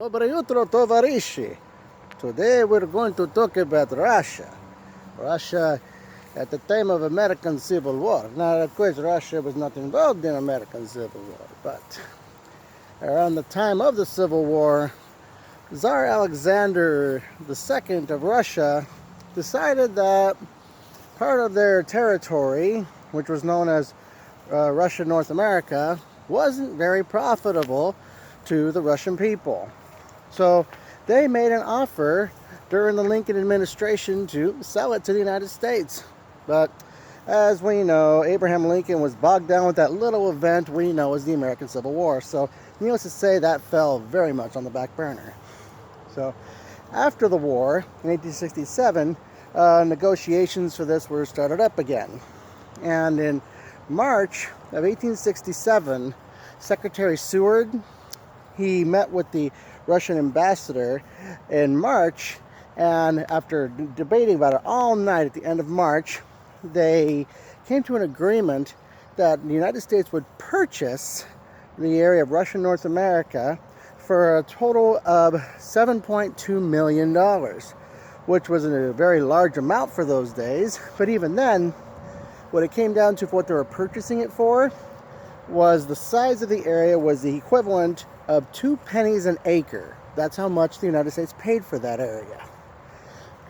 Dobre jutro, tovarishi. Today we're going to talk about Russia. Russia at the time of American Civil War. Now, of course, Russia was not involved in American Civil War, but around the time of the Civil War, Tsar Alexander II of Russia decided that part of their territory, which was known as Russia North America, wasn't very profitable to the Russian people. So they made an offer during the Lincoln administration to sell it to the United States. But as we know, Abraham Lincoln was bogged down with that little event we know as the American Civil War. So needless to say, that fell very much on the back burner. So after the war, in 1867, negotiations for this were started up again. And in March of 1867, Secretary Seward, he met with the Russian ambassador in March, and after debating about it all night at the end of March, they came to an agreement that the United States would purchase the area of Russian North America for a total of $7.2 million, which was a very large amount for those days. But even then, what it came down to for what they were purchasing it for was the size of the area was the equivalent of 2 pennies an acre. That's how much the United States paid for that area.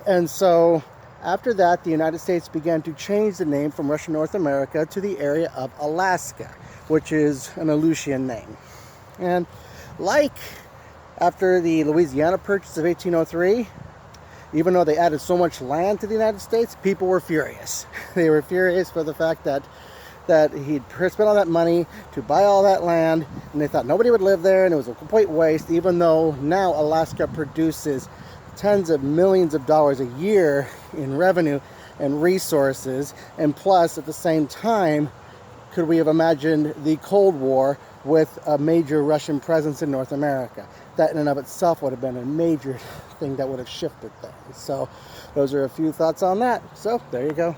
And so after that, the United States began to change the name from Russian North America to the area of Alaska, which is an Aleutian name. And like after the Louisiana Purchase of 1803, even though they added so much land to the United States, people were furious. They were furious for the fact that he'd spent all that money to buy all that land, and they thought nobody would live there, and it was a complete waste, even though now Alaska produces tens of millions of dollars a year in revenue and resources. And plus, at the same time, could we have imagined the Cold War with a major Russian presence in North America? That in and of itself would have been a major thing that would have shifted things. So those are a few thoughts on that. So there you go.